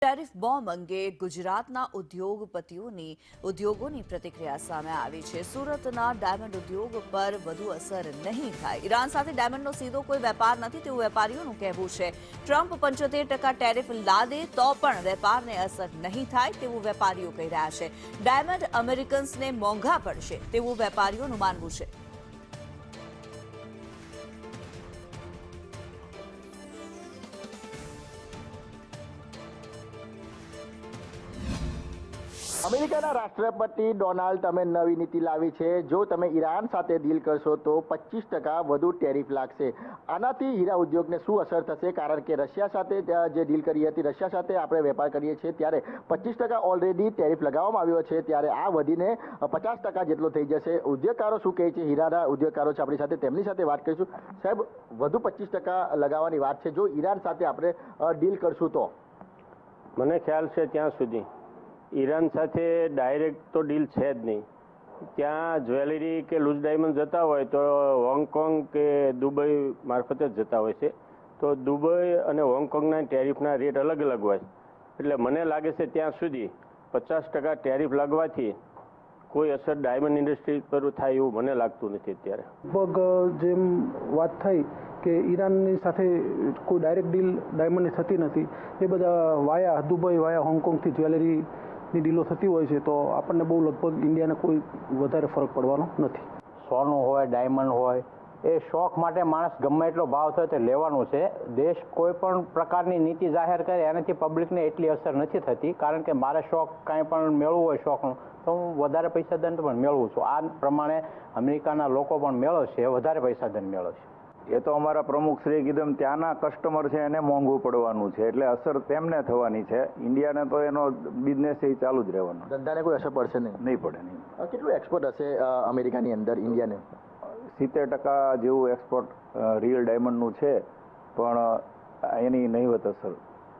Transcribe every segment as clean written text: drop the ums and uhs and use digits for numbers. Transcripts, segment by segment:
Tariff bomb અંગે ગુજરાતના ઉદ્યોગોની પ્રતિક્રિયા સામે આવી છે। સુરતના ડાયમંડ ઉદ્યોગ પર વધુ અસર નહીં થાય। ઈરાન સાથે ડાયમંડનો સીધો કોઈ વેપાર નથી તેવું વેપારીઓનું કહેવું છે। ટ્રમ્પ 75% ટેરિફ લાદે તો પણ વેપારને અસર નહીં થાય તેવું વેપારીઓ કહી રહ્યા છે। ડાયમંડ અમેરિકન્સને મોંઘા પડશે તેવું વેપારીઓનું માનવું છે। અમેરિકાના રાષ્ટ્રપતિ ડોનાલ્ડ ટ્રમ્પે નવી નીતિ લાવી છે। જો તમે ઈરાન સાથે ડીલ કરશો તો 25% વધુ ટેરિફ લાગશે। આનાથી હીરા ઉદ્યોગને શું અસર થશે? કારણ કે રશિયા સાથે જે ડીલ કરી હતી, રશિયા સાથે આપણે વેપાર કરીએ છીએ ત્યારે 25% ઓલરેડી ટેરિફ લગાવવામાં આવ્યો છે, ત્યારે આ વધીને 50% જેટલો થઈ જશે। ઉદ્યોગકારો શું કહે છે? હીરાના ઉદ્યોગકારો છે આપણી સાથે, તેમની સાથે વાત કરીશું। સાહેબ, વધુ 25% લગાવવાની વાત છે, જો ઈરાન સાથે આપણે ડીલ કરશું તો? મને ખ્યાલ છે ત્યાં સુધી ઈરાન સાથે ડાયરેક્ટ તો ડીલ છે જ નહીં। ત્યાં જ્વેલરી કે લૂઝ ડાયમંડ જતા હોય તો હોંગકોંગ કે દુબઈ મારફતે જ જતા હોય છે, તો દુબઈ અને હોંગકોંગના ટેરિફના રેટ અલગ અલગ હોય, એટલે મને લાગે છે ત્યાં સુધી 50% ટેરિફ લાગવાથી કોઈ અસર ડાયમંડ ઇન્ડસ્ટ્રી પર થાય એવું મને લાગતું નથી અત્યારે। લગભગ જેમ વાત થઈ કે ઈરાનની સાથે કોઈ ડાયરેક્ટ ડીલ ડાયમંડની થતી નથી, એ બધા વાયા દુબઈ વાયા હોંગકોંગથી જ્વેલરીની ડીલો થતી હોય છે, તો આપણને બહુ લગભગ ઇન્ડિયાને કોઈ વધારે ફરક પડવાનો નથી। સોનું હોય, ડાયમંડ હોય, એ શોખ માટે માણસ ગમે એટલો ભાવ થાય તો લેવાનું છે। દેશ કોઈ પણ પ્રકારની નીતિ જાહેર કરે એનાથી પબ્લિકને એટલી અસર નથી થતી, કારણ કે મારે શોખ કાંઈ પણ મેળવવું હોય શોખનું તો હું વધારે પૈસા દંડ પણ મેળવું છું। આ પ્રમાણે અમેરિકાના લોકો પણ મેળવશે, વધારે પૈસા દંડ મેળવશે। એ તો અમારા પ્રમુખશ્રીએ કીધું ત્યાંના કસ્ટમર છે એને મોંઘું પડવાનું છે, એટલે અસર તેમને થવાની છે। ઇન્ડિયાને તો એનો બિઝનેસ એ ચાલુ જ રહેવાનો, ધંધાને કોઈ અસર પડશે નહીં પડે નહીં। કેટલું એક્સપોર્ટ હશે અમેરિકાની અંદર ઇન્ડિયાને? 70% જેવું એક્સપોર્ટ રિયલ ડાયમંડનું છે, પણ એની નહીવત અસર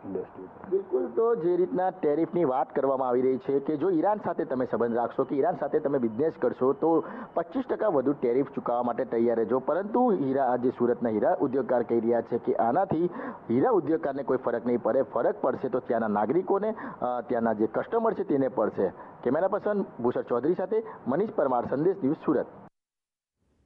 ઇન્ડસ્ટ્રી પર। બિલકુલ, તો જે રીતના ટેરિફની વાત કરવામાં આવી રહી છે કે જો ઈરાન સાથે તમે સંબંધ રાખશો કે ઈરાન સાથે તમે બિઝનેસ કરશો તો 25% વધુ ટેરિફ ચૂકવવા માટે તૈયાર રહેજો, પરંતુ જે સુરતના હીરા ઉદ્યોગકાર કહી રહ્યા છે કે આનાથી હીરા ઉદ્યોગકારને કોઈ ફરક નહીં પડે, ફરક પડશે તો ત્યાંના નાગરિકોને, ત્યાંના જે કસ્ટમર છે તેને પડશે। કેમેરા પર્સન ભૂષણ ચૌધરી સાથે મનીષ પરમાર, સંદેશ ન્યૂઝ, સુરત।